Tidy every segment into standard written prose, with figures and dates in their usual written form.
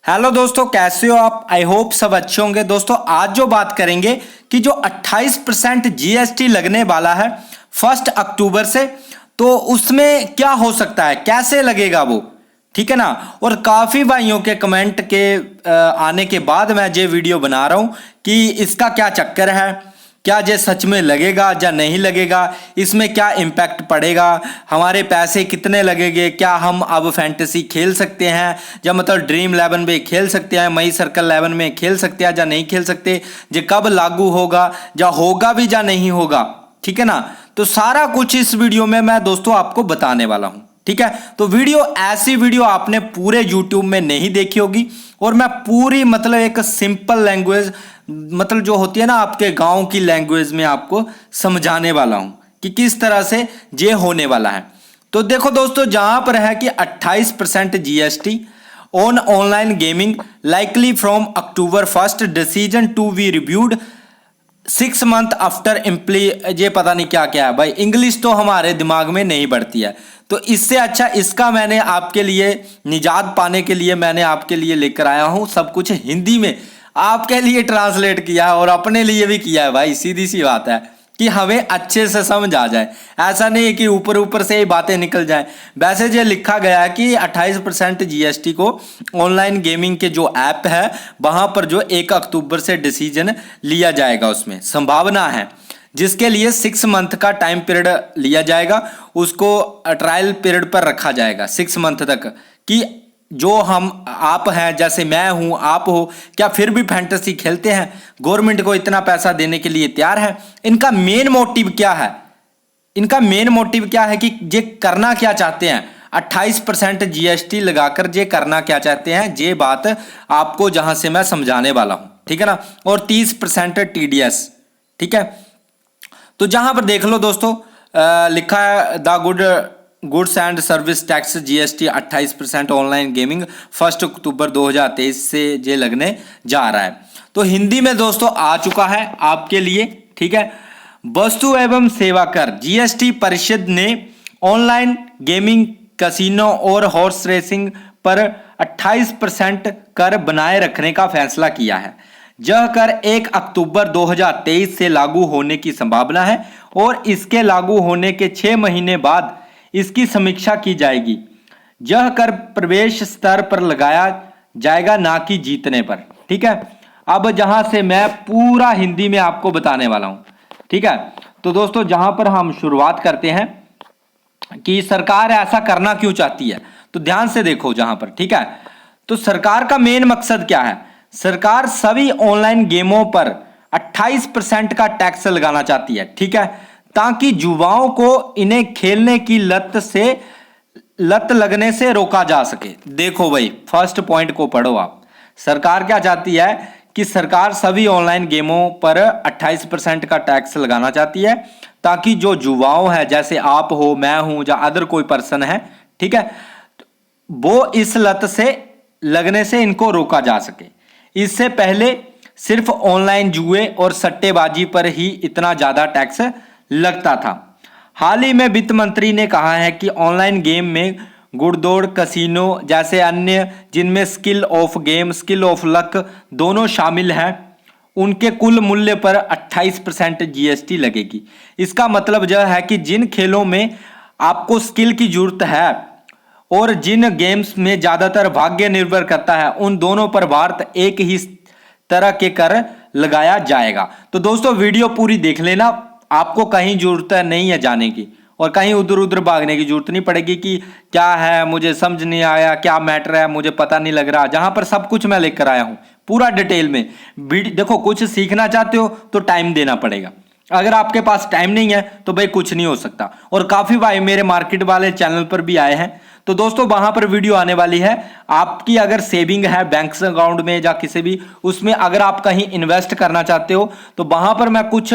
Hello दोस्तों, कैसे हो आप? आई होप सब अच्छे होंगे। दोस्तों आज जो बात करेंगे कि जो 28% जीएसटी लगने वाला है 1 अक्टूबर से, तो उसमें क्या हो सकता है, कैसे लगेगा वो, ठीक है ना। और काफ़ी भाइयों के कमेंट के आने के बाद मैं ये वीडियो बना रहा हूँ कि इसका क्या चक्कर है, क्या ये सच में लगेगा या नहीं लगेगा, इसमें क्या इम्पैक्ट पड़ेगा, हमारे पैसे कितने लगेंगे, क्या हम अब फैंटेसी खेल सकते हैं या मतलब ड्रीम 11 में खेल सकते हैं, मई सर्कल 11 में खेल सकते हैं या नहीं खेल सकते, ये कब लागू होगा या होगा भी या नहीं होगा, ठीक है ना। तो सारा कुछ इस वीडियो में मैं दोस्तों आपको बताने वाला हूं, ठीक है। तो वीडियो ऐसी वीडियो आपने पूरे YouTube में नहीं देखी होगी और मैं पूरी मतलब एक सिंपल लैंग्वेज, मतलब जो होती है ना आपके गांव की लैंग्वेज में आपको समझाने वाला हूं कि किस तरह से ये होने वाला है। तो देखो दोस्तों, जहां पर है कि 28% GST on online gaming likely from October 1 decision to be reviewed 6 month after imply, ये पता नहीं क्या क्या है भाई, इंग्लिश तो हमारे दिमाग में नहीं बढ़ती है। तो इससे अच्छा इसका मैंने आपके लिए निजात पाने के लिए मैंने आपके लिए लेकर आया हूं सब कुछ हिंदी में आपके लिए ट्रांसलेट किया है और अपने लिए भी किया है भाई। सीधी सी बात है कि हमें अच्छे से समझ आ जाए, ऐसा नहीं है कि ऊपर ऊपर से ही बातें निकल जाएं। वैसे ये लिखा गया है कि 28% जीएसटी को ऑनलाइन गेमिंग के जो ऐप है वहां पर जो 1 अक्टूबर से डिसीजन लिया जाएगा, उसमें संभावना है, जिसके लिए 6 मंथ का टाइम पीरियड लिया जाएगा, उसको ट्रायल पीरियड पर रखा जाएगा 6 मंथ तक कि जो हम आप हैं, जैसे मैं हूं आप हो, क्या फिर भी फैंटेसी खेलते हैं, गवर्नमेंट को इतना पैसा देने के लिए तैयार है। इनका मेन मोटिव क्या है, इनका मेन मोटिव क्या है कि ये करना क्या चाहते हैं, 28% जीएसटी लगाकर ये करना क्या चाहते हैं, ये बात आपको जहां से मैं समझाने वाला हूं, ठीक है ना। और 30% टीडीएस, ठीक है। तो जहां पर देख लो दोस्तों, लिखा है the goods and service tax GST 28% online gaming 1 अक्टूबर 2023 से ये लगने जा रहा है। तो हिंदी में दोस्तों आ चुका है आपके लिए, ठीक है। वस्तु एवं सेवा कर जीएसटी परिषद ने ऑनलाइन गेमिंग, कैसीनो और हॉर्स रेसिंग पर 28% कर बनाए रखने का फैसला किया है। यह कर 1 अक्टूबर 2023 से लागू होने की संभावना है और इसके लागू होने के 6 महीने बाद इसकी समीक्षा की जाएगी। यह कर प्रवेश स्तर पर लगाया जाएगा, ना कि जीतने पर, ठीक है। अब जहां से मैं पूरा हिंदी में आपको बताने वाला हूं, ठीक है। तो दोस्तों जहां पर हम शुरुआत करते हैं कि सरकार ऐसा करना क्यों चाहती है, तो ध्यान से देखो जहां पर, ठीक है। तो सरकार का मेन मकसद क्या है, सरकार सभी ऑनलाइन गेमों पर 28% का टैक्स लगाना चाहती है, ठीक है, ताकि युवाओं को इन्हें खेलने की लत लगने से रोका जा सके। देखो भाई, फर्स्ट पॉइंट को पढ़ो आप। सरकार क्या चाहती है कि सरकार सभी ऑनलाइन गेमों पर 28% का टैक्स लगाना चाहती है ताकि जो युवाओं है, जैसे आप हो, मैं हूं या अदर कोई पर्सन है, ठीक है, वो इस लत से लगने से इनको रोका जा सके। इससे पहले सिर्फ ऑनलाइन जुए और सट्टेबाजी पर ही इतना ज्यादा टैक्स लगता था। हाल ही में वित्त मंत्री ने कहा है कि ऑनलाइन गेम में गुड़दौड़, कसिनो जैसे अन्य जिनमें skill of game, skill of luck दोनों शामिल हैं, उनके कुल मूल्य पर 28% जीएसटी लगेगी। इसका मतलब यह है कि जिन खेलों में आपको स्किल की जरूरत है और जिन गेम्स में ज्यादातर भाग्य निर्भर करता है, उन दोनों पर भारत एक ही तरह के कर लगाया जाएगा। तो दोस्तों वीडियो पूरी देख लेना, आपको कहीं जरूरत नहीं है जाने की और कहीं उधर उधर भागने की जरूरत नहीं पड़ेगी कि क्या है, मुझे समझ नहीं आया, क्या मैटर है, मुझे पता नहीं लग रहा। जहां पर सब कुछ मैं लेकर आया हूं पूरा डिटेल में। देखो, कुछ सीखना चाहते हो तो टाइम देना पड़ेगा, अगर आपके पास टाइम नहीं है तो भाई कुछ नहीं हो सकता। और काफी भाई मेरे मार्केट वाले चैनल पर भी आए हैं, तो दोस्तों वहां पर वीडियो आने वाली है। आपकी अगर सेविंग है बैंक अकाउंट में या किसी भी उसमें, अगर आप कहीं इन्वेस्ट करना चाहते हो तो वहां पर मैं कुछ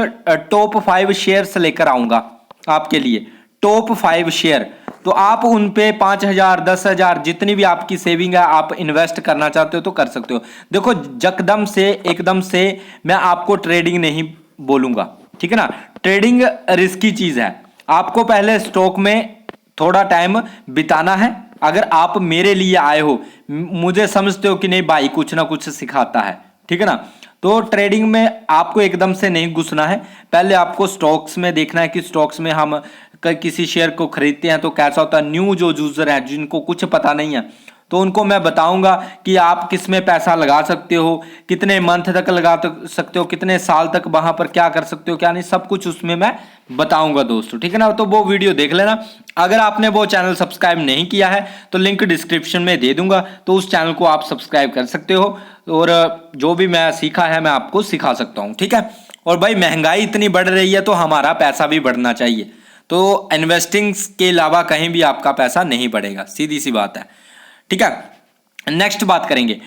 टॉप 5 शेयर्स लेकर आऊंगा आपके लिए, टॉप 5 शेयर। तो आप उन पे 5,000 10,000 जितनी भी आपकी सेविंग है आप इन्वेस्ट करना चाहते हो तो कर सकते हो। देखो जकदम से एकदम से मैं आपको ट्रेडिंग नहीं बोलूंगा, ठीक है ना। ट्रेडिंग रिस्की चीज है, आपको पहले स्टॉक में थोड़ा टाइम बिताना है, अगर आप मेरे लिए आए हो, मुझे समझते हो कि नहीं भाई कुछ ना कुछ सिखाता है, ठीक है ना, तो ट्रेडिंग में आपको एकदम से नहीं घुसना है। पहले आपको स्टॉक्स में देखना है कि स्टॉक्स में हम किसी शेयर को खरीदते हैं तो कैसा होता है। न्यू जो यूजर है जिनको कुछ पता नहीं है तो उनको मैं बताऊंगा कि आप किस में पैसा लगा सकते हो, कितने मंथ तक लगा सकते हो, कितने साल तक वहां पर क्या कर सकते हो क्या नहीं, सब कुछ उसमें मैं बताऊंगा दोस्तों, ठीक है ना। तो वो वीडियो देख लेना। अगर आपने वो चैनल सब्सक्राइब नहीं किया है तो लिंक डिस्क्रिप्शन में दे दूंगा, तो उस चैनल को आप सब्सक्राइब कर सकते हो और जो भी मैं सीखा है मैं आपको सिखा सकता हूं, ठीक है। और भाई महंगाई इतनी बढ़ रही है तो हमारा पैसा भी बढ़ना चाहिए, तो इन्वेस्टिंग के अलावा कहीं भी आपका पैसा नहीं बढ़ेगा, सीधी सी बात है, ठीक है। नेक्स्ट बात करेंगे,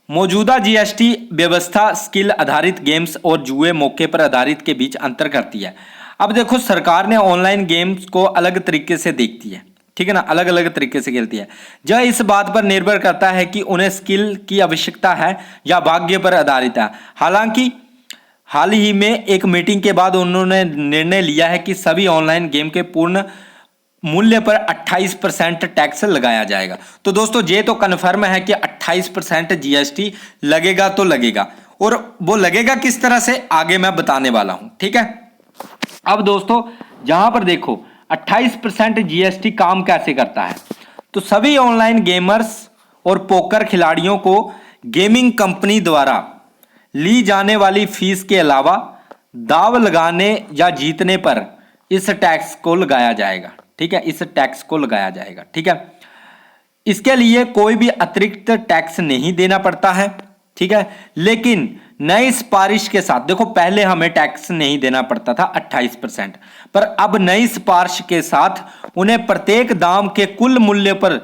मौजूदा जीएसटी व्यवस्था स्किल आधारित गेम्स और जुए मौके पर आधारित के बीच अंतर करती है। अब देखो सरकार ने ऑनलाइन गेम्स को अलग तरीके से देखती है, ठीक है ना, अलग अलग तरीके से खेलती है। यह इस बात पर निर्भर करता है कि उन्हें स्किल की आवश्यकता है या भाग्य पर आधारित है। हालांकि हाल ही में एक मीटिंग के बाद उन्होंने निर्णय लिया है कि सभी ऑनलाइन गेम के पूर्ण मूल्य पर 28% टैक्स लगाया जाएगा। तो दोस्तों ये तो कन्फर्म है कि 28% जीएसटी लगेगा तो लगेगा, और वो लगेगा किस तरह से आगे मैं बताने वाला हूं, ठीक है। अब दोस्तों जहां पर देखो 28% जीएसटी काम कैसे करता है, तो सभी ऑनलाइन गेमर्स और पोकर खिलाड़ियों को गेमिंग कंपनी द्वारा ली जाने वाली फीस के अलावा दाव लगाने या जीतने पर इस टैक्स को लगाया जाएगा, ठीक है, इस टैक्स को लगाया जाएगा, ठीक है। इसके लिए कोई भी अतिरिक्त टैक्स नहीं देना पड़ता है, ठीक है। लेकिन नई सिफारिश के साथ देखो पहले हमें टैक्स नहीं देना पड़ता था 28%, पर अब नई सिफारिश के साथ उन्हें प्रत्येक दाम के कुल मूल्य पर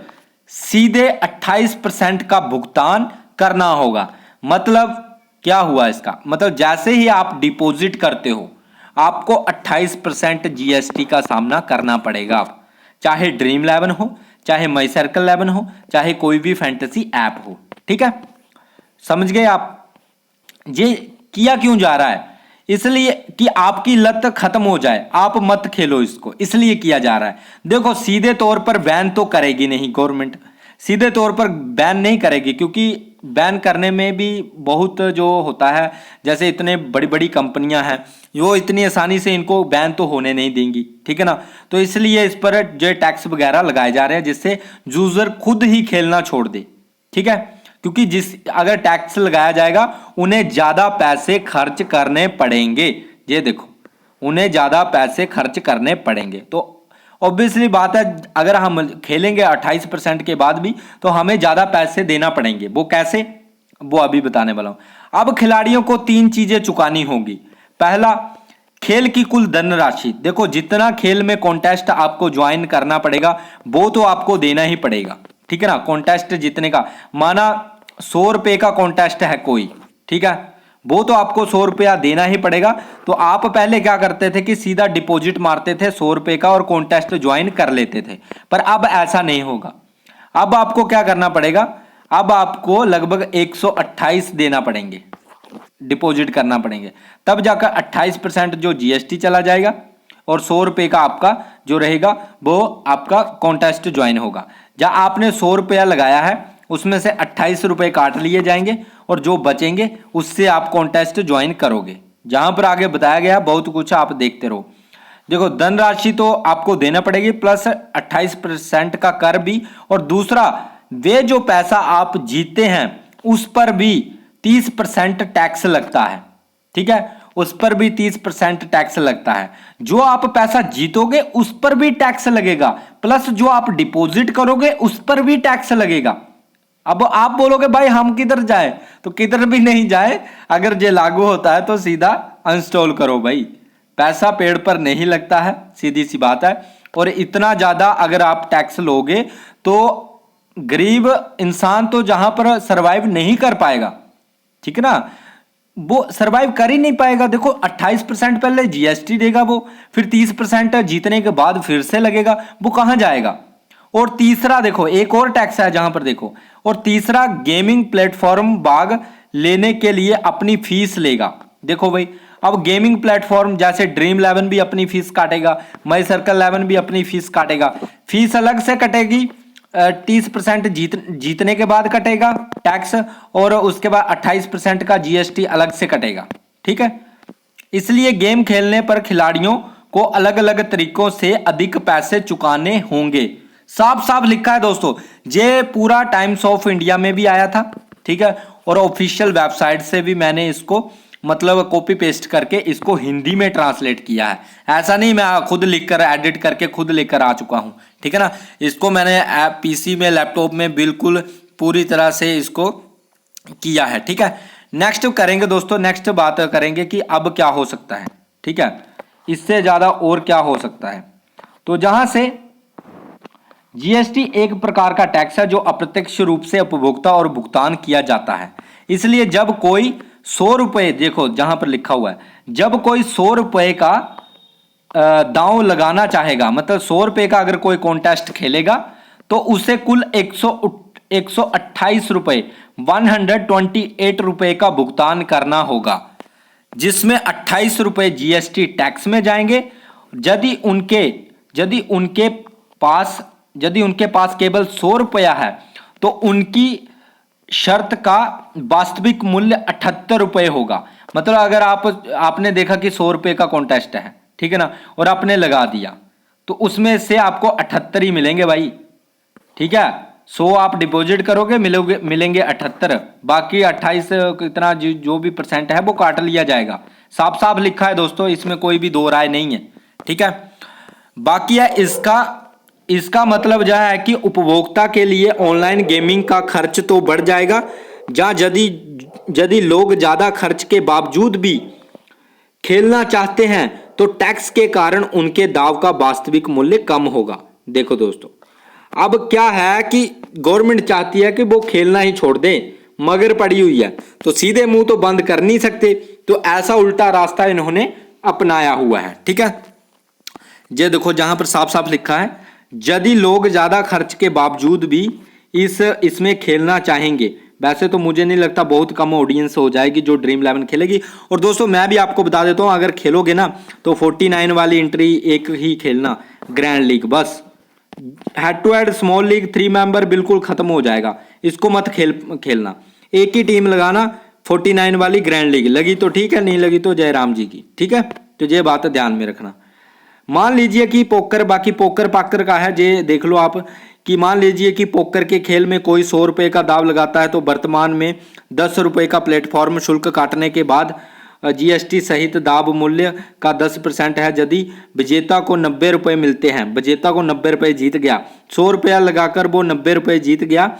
सीधे 28% का भुगतान करना होगा। मतलब क्या हुआ इसका मतलब, जैसे ही आप डिपॉजिट करते हो आपको 28% जीएसटी का सामना करना पड़ेगा, चाहे ड्रीम 11 हो, चाहे माई सर्कल 11 हो, चाहे कोई भी फैंटेसी ऐप हो, ठीक है। समझ गए आप। ये किया क्यों जा रहा है, इसलिए कि आपकी लत खत्म हो जाए, आप मत खेलो इसको, इसलिए किया जा रहा है। देखो सीधे तौर पर बैन तो करेगी नहीं गवर्नमेंट, सीधे तौर पर बैन नहीं करेगी, क्योंकि बैन करने में भी बहुत जो होता है, जैसे इतने बड़ी बड़ी कंपनियां हैं वो इतनी आसानी से इनको बैन तो होने नहीं देंगी, ठीक है ना। तो इसलिए इस पर जो टैक्स वगैरह लगाए जा रहे हैं जिससे यूजर खुद ही खेलना छोड़ दे, ठीक है। क्योंकि अगर टैक्स लगाया जाएगा उन्हें ज्यादा पैसे खर्च करने पड़ेंगे, ये देखो उन्हें ज्यादा पैसे खर्च करने पड़ेंगे, तो ऑब्वियसली बात है अगर हम खेलेंगे 28% के बाद भी तो हमें ज्यादा पैसे देना पड़ेंगे। वो कैसे, वो अभी बताने वाला हूं। अब खिलाड़ियों को 3 चीजें चुकानी होगी। पहला, खेल की कुल धनराशि, देखो जितना खेल में कॉन्टेस्ट आपको ज्वाइन करना पड़ेगा वो तो आपको देना ही पड़ेगा, ठीक है ना। कॉन्टेस्ट जीतने का माना 100 रुपए का कॉन्टेस्ट है कोई, ठीक है, वो तो आपको 100 रुपया देना ही पड़ेगा। तो आप पहले क्या करते थे कि सीधा डिपॉजिट मारते थे 100 रुपए का और कॉन्टेस्ट ज्वाइन कर लेते थे, पर अब ऐसा नहीं होगा। अब आपको क्या करना पड़ेगा, अब आपको लगभग 128 देना पड़ेंगे, डिपॉजिट करना पड़ेंगे, तब जाकर 28% जो जीएसटी चला जाएगा और 100 रुपए का आपका जो रहेगा वो आपका कॉन्टेस्ट ज्वाइन होगा। जहां आपने 100 रुपया लगाया है उसमें से 28 रुपए काट लिए जाएंगे और जो बचेंगे उससे आप कॉन्टेस्ट ज्वाइन करोगे। जहां पर आगे बताया गया बहुत कुछ आप देखते रहो। देखो धनराशि तो आपको देना पड़ेगी प्लस 28% का कर भी, और दूसरा वे जो पैसा आप जीतते हैं उस पर भी 30% टैक्स लगता है, ठीक है, उस पर भी 30% टैक्स लगता है। जो आप पैसा जीतोगे उस पर भी टैक्स लगेगा, प्लस जो आप डिपॉजिट करोगे उस पर भी टैक्स लगेगा। अब आप बोलोगे भाई हम किधर जाए, तो किधर भी नहीं जाए, अगर ये लागू होता है तो सीधा अनस्टॉल करो भाई, पैसा पेड़ पर नहीं लगता है, सीधी सी बात है। और इतना ज्यादा अगर आप टैक्स लोगे तो गरीब इंसान तो जहां पर सरवाइव नहीं कर पाएगा, ठीक है ना, वो सरवाइव कर ही नहीं पाएगा। देखो 28% पहले जीएसटी देगा वो, फिर 30% जीतने के बाद फिर से लगेगा, वो कहां जाएगा। और तीसरा देखो एक और टैक्स है जहां पर देखो, और तीसरा गेमिंग प्लेटफॉर्म भाग लेने के लिए अपनी फीस लेगा। देखो भाई अब गेमिंग प्लेटफॉर्म जैसे ड्रीम 11 भी अपनी फीस काटेगा, माई सर्कल 11 भी अपनी फीस काटेगा, फीस अलग से कटेगी 30% जीतने के बाद कटेगा टैक्स, और उसके बाद 28% का जीएसटी अलग से कटेगा। ठीक है, इसलिए गेम खेलने पर खिलाड़ियों को अलग अलग तरीकों से अधिक पैसे चुकाने होंगे। साफ साफ लिखा है दोस्तों, ये पूरा टाइम्स ऑफ इंडिया में भी आया था। ठीक है, और ऑफिशियल वेबसाइट से भी मैंने इसको मतलब कॉपी पेस्ट करके इसको हिंदी में ट्रांसलेट किया है। ऐसा नहीं मैं खुद लिखकर एडिट करके खुद लेकर आ चुका हूं। ठीक है ना, इसको मैंने पीसी में लैपटॉप में बिल्कुल पूरी तरह से इसको किया है। ठीक है, नेक्स्ट करेंगे दोस्तों, नेक्स्ट बात करेंगे कि अब क्या हो सकता है। ठीक है, इससे ज्यादा और क्या हो सकता है। तो जहां से जीएसटी एक प्रकार का टैक्स है जो अप्रत्यक्ष रूप से उपभोक्ता और भुगतान किया जाता है। इसलिए जब कोई 100 रुपए, देखो जहां पर लिखा हुआ है, जब कोई 100 रुपए का दांव लगाना चाहेगा, मतलब 100 रुपए का अगर कोई कॉन्टेस्ट खेलेगा तो उसे कुल 128 रुपए 128 रुपए का भुगतान करना होगा, जिसमें 28 रुपए जीएसटी टैक्स में जाएंगे। यदि उनके पास केवल 100 रुपया है तो उनकी शर्त का वास्तविक मूल्य 78 रुपए होगा। मतलब अगर आपने देखा कि 100 रुपए का कॉन्टेस्ट है, ठीक है ना, और आपने लगा दिया तो उसमें से आपको 78 ही मिलेंगे भाई। ठीक है, 100 आप डिपॉजिट करोगे, मिलेंगे 78, बाकी 28 कितना जो भी परसेंट है वो काट लिया जाएगा। साफ साफ लिखा है दोस्तों, इसमें कोई भी दो राय नहीं है। ठीक है, बाकी है इसका मतलब यह है कि उपभोक्ता के लिए ऑनलाइन गेमिंग का खर्च तो बढ़ जाएगा, जहां यदि लोग ज्यादा खर्च के बावजूद भी खेलना चाहते हैं तो टैक्स के कारण उनके दाव का वास्तविक मूल्य कम होगा। देखो दोस्तों, अब क्या है कि गवर्नमेंट चाहती है कि वो खेलना ही छोड़ दे, मगर पड़ी हुई है तो सीधे मुंह तो बंद कर नहीं सकते, तो ऐसा उल्टा रास्ता इन्होंने अपनाया हुआ है। ठीक है, ये देखो जहां पर साफ साफ लिखा है, यदि लोग ज्यादा खर्च के बावजूद भी इसमें खेलना चाहेंगे। वैसे तो मुझे नहीं लगता, बहुत कम ऑडियंस हो जाएगी जो ड्रीम 11 खेलेगी। और दोस्तों मैं भी आपको बता देता हूं, अगर खेलोगे ना तो 49 वाली एंट्री एक ही खेलना, ग्रैंड लीग बस। Head to head small league 3 member बिल्कुल खत्म हो जाएगा, इसको मत खेलना। एक ही टीम लगाना, 49 वाली ग्रैंड लीग लगी तो ठीक है, नहीं लगी तो जय राम जी की। ठीक है, तो ये बात ध्यान में रखना। मान लीजिए कि पोकर, बाकी पोकर पाकर का है, ये देख लो आप, कि मान लीजिए कि पोकर के खेल में कोई 100 रुपए का दाव लगाता है तो वर्तमान में 10 रुपए का प्लेटफॉर्म शुल्क काटने के बाद जीएसटी सहित दाव मूल्य का 10% है। यदि विजेता को 90 रुपए मिलते हैं, विजेता को 90 रुपए जीत गया, 100 रुपया लगाकर वो 90 रुपए जीत गया।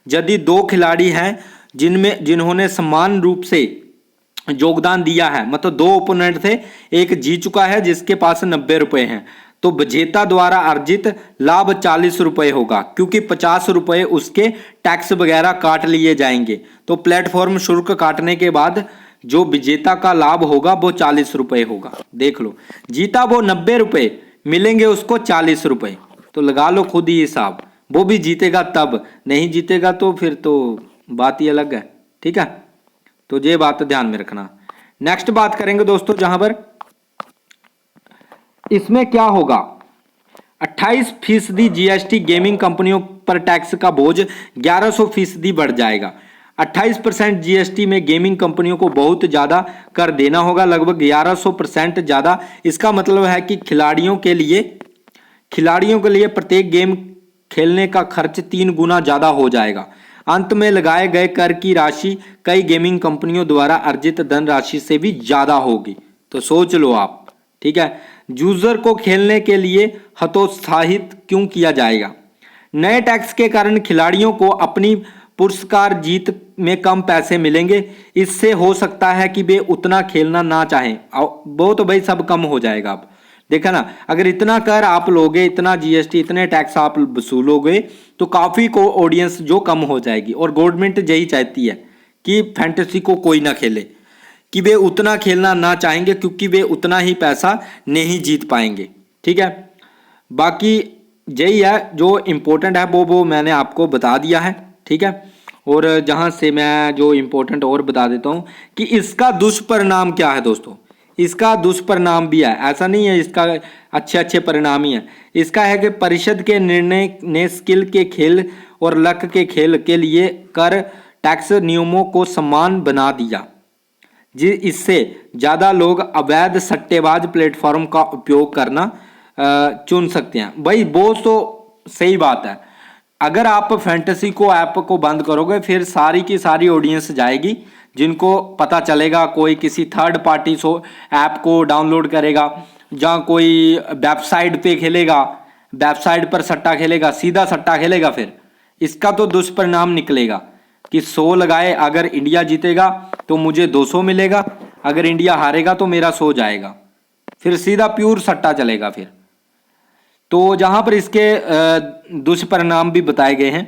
यदि दो खिलाड़ी हैं जिन्होंने समान रूप से योगदान दिया है, मतलब दो ओपोनेंट थे, एक जीत चुका है जिसके पास 90 रुपए हैं, तो विजेता द्वारा अर्जित लाभ 40 रुपए होगा, क्योंकि 50 रुपए उसके टैक्स वगैरह काट लिए जाएंगे। तो प्लेटफॉर्म शुल्क काटने के बाद जो विजेता का लाभ होगा वो 40 रुपए होगा। देख लो, जीता वो 90 रुपए, मिलेंगे उसको 40 रुपए। तो लगा लो खुद ही हिसाब, वो भी जीतेगा तब, नहीं जीतेगा तो फिर तो बात ही अलग है। ठीक है, तो ये बात ध्यान में रखना। नेक्स्ट बात करेंगे दोस्तों, जहां पर इसमें क्या होगा, 28% जीएसटी गेमिंग कंपनियों पर टैक्स का बोझ 1100% बढ़ जाएगा। 28% जीएसटी में गेमिंग कंपनियों को बहुत ज्यादा कर देना होगा, लगभग 1100% ज्यादा। इसका मतलब है कि खिलाड़ियों के लिए प्रत्येक गेम खेलने का खर्च 3 गुना ज्यादा हो जाएगा। अंत में लगाए गए कर की राशि कई गेमिंग कंपनियों द्वारा अर्जित धनराशि से भी ज्यादा होगी। तो सोच लो आप। ठीक है, यूजर को खेलने के लिए हतोत्साहित क्यों किया जाएगा। नए टैक्स के कारण खिलाड़ियों को अपनी पुरस्कार जीत में कम पैसे मिलेंगे। इससे हो सकता है कि वे उतना खेलना ना चाहें, वो तो भाई सब कम हो जाएगा। अब देखा ना, अगर इतना कर आप लोगे, इतना जीएसटी, इतने टैक्स आप वसूलोगे तो काफी को ऑडियंस जो कम हो जाएगी। और गवर्नमेंट यही चाहती है कि फैंटेसी को कोई ना खेले, कि वे उतना खेलना ना चाहेंगे, क्योंकि वे उतना ही पैसा नहीं जीत पाएंगे। ठीक है, बाकी यही है जो इम्पोर्टेंट है वो मैंने आपको बता दिया है। ठीक है, और जहां से मैं जो इम्पोर्टेंट और बता देता हूं कि इसका दुष्परिणाम क्या है दोस्तों। इसका दुष्परिणाम भी है, ऐसा नहीं है इसका अच्छे अच्छे परिणाम ही है। इसका है कि परिषद के निर्णय ने स्किल के खेल और लक के खेल के लिए कर टैक्स नियमों को समान बना दिया, इससे ज़्यादा लोग अवैध सट्टेबाज प्लेटफॉर्म का उपयोग करना चुन सकते हैं। भाई वो तो सही बात है, अगर आप फैंटेसी को ऐप को बंद करोगे फिर सारी की सारी ऑडियंस जाएगी, जिनको पता चलेगा कोई किसी थर्ड पार्टी ऐप को डाउनलोड करेगा, जहाँ कोई वेबसाइट पे खेलेगा, वेबसाइट पर सट्टा खेलेगा, सीधा सट्टा खेलेगा। फिर इसका तो दुष्परिणाम निकलेगा कि 100 लगाए, अगर इंडिया जीतेगा तो मुझे 200 मिलेगा, अगर इंडिया हारेगा तो मेरा 100 जाएगा, फिर सीधा प्योर सट्टा चलेगा। फिर तो जहां पर इसके दुष्परिणाम भी बताए गए हैं,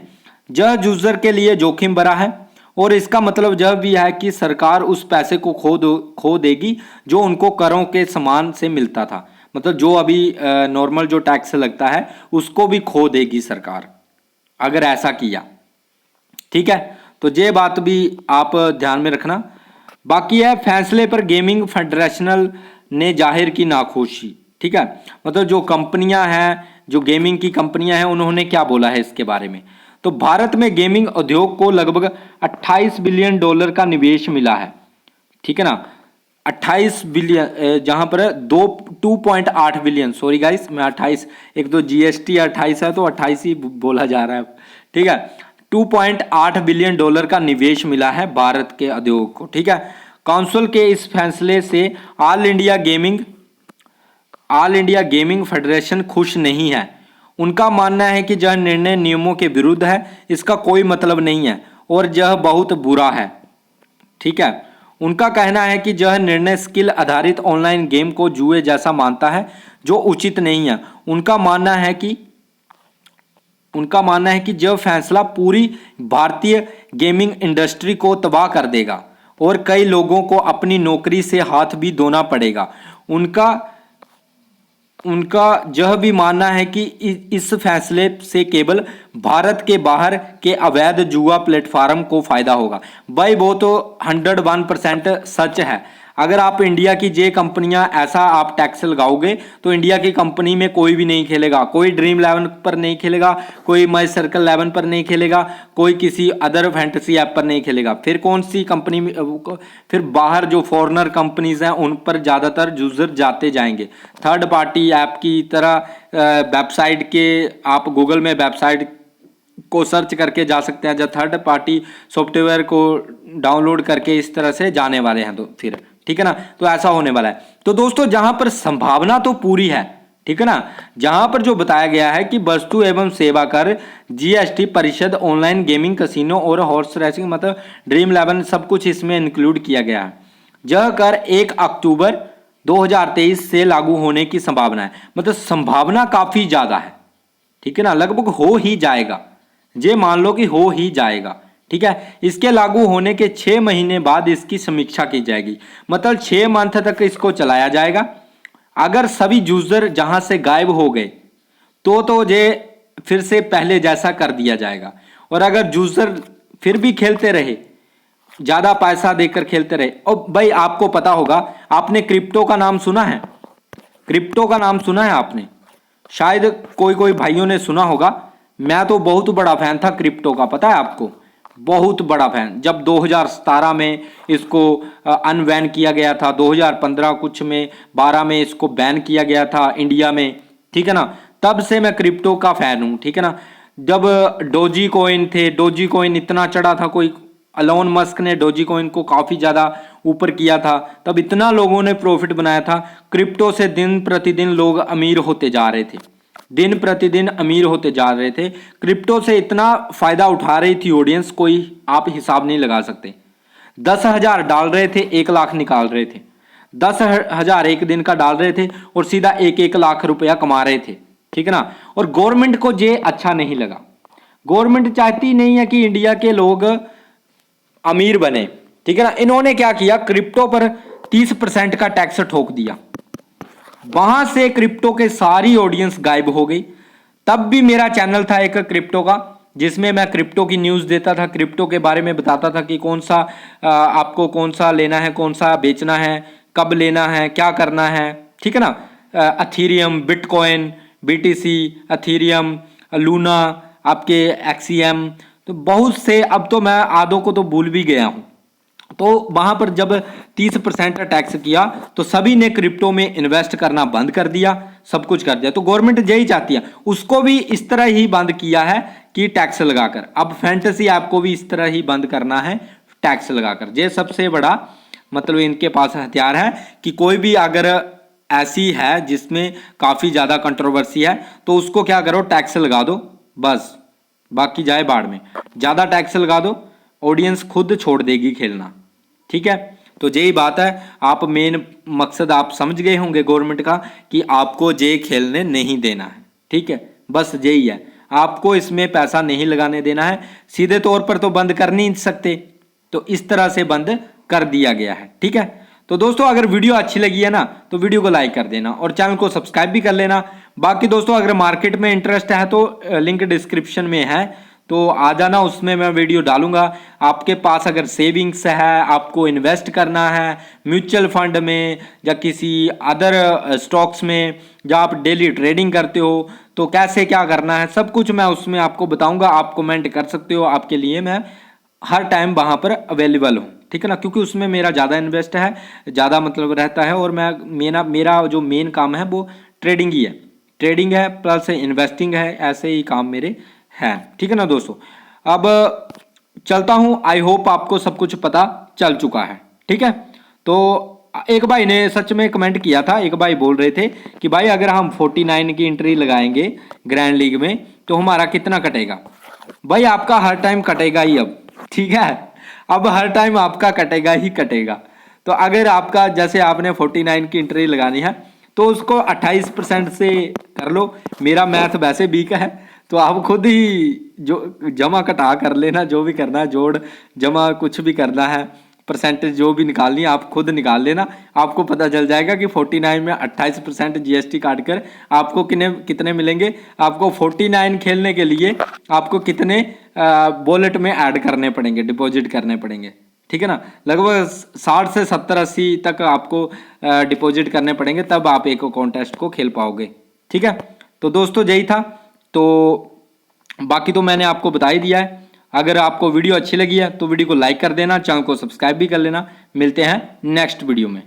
यह यूजर के लिए जोखिम भरा है और इसका मतलब यह भी है कि सरकार उस पैसे को खो देगी जो उनको करों के समान से मिलता था, मतलब जो अभी नॉर्मल जो टैक्स लगता है उसको भी खो देगी सरकार अगर ऐसा किया। ठीक है, तो ये बात भी आप ध्यान में रखना। बाकी है फैसले पर गेमिंग फेडरेशन ने जाहिर की नाखुशी। ठीक है, मतलब जो कंपनियां हैं, जो गेमिंग की कंपनियां हैं, उन्होंने क्या बोला है इसके बारे में। तो भारत में गेमिंग उद्योग को लगभग 28 बिलियन डॉलर का निवेश मिला है। ठीक है ना, 28 बिलियन, जहां पर 2.8 बिलियन, सॉरी गाइस मैं 28, एक तो जीएसटी 28 है तो 28 ही बोला जा रहा है। ठीक है, 2.8 बिलियन डॉलर का निवेश मिला है भारत के उद्योग को। ठीक है, काउंसिल के इस फैसले से ऑल इंडिया गेमिंग फेडरेशन खुश नहीं है। उनका मानना है कि यह निर्णय नियमों के विरुद्ध है, इसका कोई मतलब नहीं है और यह बहुत बुरा है। ठीक है, उनका कहना है कि यह निर्णय स्किल आधारित ऑनलाइन गेम को जुए जैसा मानता है, जो उचित नहीं है। उनका मानना है कि यह फैसला पूरी भारतीय गेमिंग इंडस्ट्री को तबाह कर देगा और कई लोगों को अपनी नौकरी से हाथ भी धोना पड़ेगा। उनका यह भी मानना है कि इस फैसले से केवल भारत के बाहर के अवैध जुआ प्लेटफॉर्म को फायदा होगा। भाई वो तो 101% सच है। अगर आप इंडिया की जे कंपनियां ऐसा आप टैक्स लगाओगे तो इंडिया की कंपनी में कोई भी नहीं खेलेगा, कोई ड्रीम 11 पर नहीं खेलेगा, कोई माई सर्कल 11 पर नहीं खेलेगा, कोई किसी अदर फैंटेसी ऐप पर नहीं खेलेगा। फिर कौन सी कंपनी में, फिर बाहर जो फॉरेनर कंपनीज हैं उन पर ज़्यादातर यूजर जाते जाएंगे। थर्ड पार्टी ऐप की तरह वेबसाइट के, आप गूगल में वेबसाइट को सर्च करके जा सकते हैं, जब थर्ड पार्टी सॉफ्टवेयर को डाउनलोड करके इस तरह से जाने वाले हैं तो फिर, ठीक है ना, तो ऐसा होने वाला है। तो दोस्तों जहां पर संभावना तो पूरी है, ठीक है ना, जहां पर जो बताया गया है कि वस्तु एवं सेवा कर, जीएसटी परिषद, ऑनलाइन गेमिंग, कसिनो और हॉर्स रेसिंग, मतलब ड्रीम 11 सब कुछ इसमें इंक्लूड किया गया है। यह कर 1 अक्टूबर 2023 से लागू होने की संभावना है, मतलब संभावना काफी ज्यादा है। ठीक है ना, लगभग हो ही जाएगा, ये मान लो कि हो ही जाएगा। ठीक है, इसके लागू होने के 6 महीने बाद इसकी समीक्षा की जाएगी, मतलब 6 मंथ तक इसको चलाया जाएगा। अगर सभी यूजर जहां से गायब हो गए तो ये फिर से पहले जैसा कर दिया जाएगा, और अगर यूजर फिर भी खेलते रहे, ज्यादा पैसा देकर खेलते रहे, और भाई आपको पता होगा, आपने क्रिप्टो का नाम सुना है, क्रिप्टो का नाम सुना है आपने, शायद कोई भाइयों ने सुना होगा। मैं तो बहुत बड़ा फैन था क्रिप्टो का, पता है आपको, बहुत बड़ा फैन। जब 2017 में इसको अनबैन किया गया था, 2015 कुछ में 12 में इसको बैन किया गया था इंडिया में, ठीक है ना, तब से मैं क्रिप्टो का फैन हूं। ठीक है ना, जब डोजी कॉइन थे, डोजी कॉइन इतना चढ़ा था, कोई एलोन मस्क ने डोजी कॉइन को काफी ज्यादा ऊपर किया था, तब इतना लोगों ने प्रॉफिट बनाया था। क्रिप्टो से दिन प्रतिदिन लोग अमीर होते जा रहे थे, दिन प्रतिदिन अमीर होते जा रहे थे। क्रिप्टो से इतना फायदा उठा रही थी ऑडियंस, कोई आप हिसाब नहीं लगा सकते। 10,000 डाल रहे थे, 1 लाख निकाल रहे थे, 10,000 एक दिन का डाल रहे थे और सीधा 1-1 लाख रुपया कमा रहे थे। ठीक है ना, और गवर्नमेंट को ये अच्छा नहीं लगा। गवर्नमेंट चाहती नहीं है कि इंडिया के लोग अमीर बने। ठीक है ना, इन्होंने क्या किया, क्रिप्टो पर 30% का टैक्स ठोक दिया, वहां से क्रिप्टो के सारी ऑडियंस गायब हो गई। तब भी मेरा चैनल था एक क्रिप्टो का, जिसमें मैं क्रिप्टो की न्यूज़ देता था, क्रिप्टो के बारे में बताता था कि कौन सा आपको कौन सा लेना है, कौन सा बेचना है, कब लेना है, क्या करना है, ठीक है ना। Ethereum, bitcoin, BTC, Ethereum, Luna, आपके एक्सीएम, तो बहुत से, अब तो मैं आधों को तो भूल भी गया हूँ। तो वहां पर जब 30% का टैक्स किया तो सभी ने क्रिप्टो में इन्वेस्ट करना बंद कर दिया, सब कुछ कर दिया। तो गवर्नमेंट यही चाहती है, उसको भी इस तरह ही बंद किया है कि टैक्स लगाकर। अब फैंटेसी ऐप को भी इस तरह ही बंद करना है, टैक्स लगाकर। ये सबसे बड़ा मतलब इनके पास हथियार है कि कोई भी अगर ऐसी है जिसमें काफी ज्यादा कंट्रोवर्सी है तो उसको क्या करो, टैक्स लगा दो, बस बाकी जाए बाढ़ में। ज्यादा टैक्स लगा दो, ऑडियंस खुद छोड़ देगी खेलना, ठीक है। तो यही बात है, आप मेन मकसद आप समझ गए होंगे गवर्नमेंट का कि आपको ये खेलने नहीं देना है, ठीक है, बस यही है। आपको इसमें पैसा नहीं लगाने देना है। सीधे तौर पर तो बंद कर नहीं सकते, तो इस तरह से बंद कर दिया गया है, ठीक है। तो दोस्तों अगर वीडियो अच्छी लगी है ना तो वीडियो को लाइक कर देना और चैनल को सब्सक्राइब भी कर लेना। बाकी दोस्तों अगर मार्केट में इंटरेस्ट है तो लिंक डिस्क्रिप्शन में है, तो आ जाना, उसमें मैं वीडियो डालूंगा। आपके पास अगर सेविंग्स है, आपको इन्वेस्ट करना है म्यूचुअल फंड में या किसी अदर स्टॉक्स में, या आप डेली ट्रेडिंग करते हो तो कैसे क्या करना है, सब कुछ मैं उसमें आपको बताऊंगा। आप कमेंट कर सकते हो, आपके लिए मैं हर टाइम वहां पर अवेलेबल हूँ, ठीक है ना, क्योंकि उसमें मेरा ज़्यादा इन्वेस्ट है, ज़्यादा मतलब रहता है। और मैं मेरा जो मेन काम है वो ट्रेडिंग ही है, ट्रेडिंग है प्लस इन्वेस्टिंग है, ऐसे ही काम मेरे हैं, ठीक है ना दोस्तों। अब चलता हूँ, आई होप आपको सब कुछ पता चल चुका है, ठीक है। तो एक भाई ने सच में कमेंट किया था, एक भाई बोल रहे थे कि भाई अगर हम 49 की एंट्री लगाएंगे ग्रैंड लीग में तो हमारा कितना कटेगा। भाई आपका हर टाइम कटेगा ही अब, ठीक है, अब हर टाइम आपका कटेगा ही कटेगा। तो अगर आपका जैसे आपने 49 की एंट्री लगानी है तो उसको 28% से कर लो। मेरा मैथ वैसे वीक है तो आप खुद ही जो जमा कटा कर लेना, जो भी करना है, जोड़ जमा कुछ भी करना है, परसेंटेज जो भी निकालनी है आप खुद निकाल लेना। आपको पता चल जाएगा कि 49 में 28% जीएसटी काट कर आपको कितने मिलेंगे। आपको 49 खेलने के लिए आपको कितने वॉलेट में ऐड करने पड़ेंगे, डिपॉजिट करने पड़ेंगे, ठीक है ना। लगभग 60 से 70-80 तक आपको डिपॉजिट करने पड़ेंगे, तब आप एक कॉन्टेस्ट को खेल पाओगे, ठीक है। तो दोस्तों यही था, तो बाकी तो मैंने आपको बता ही दिया है। अगर आपको वीडियो अच्छी लगी है तो वीडियो को लाइक कर देना, चैनल को सब्सक्राइब भी कर लेना। मिलते हैं नेक्स्ट वीडियो में।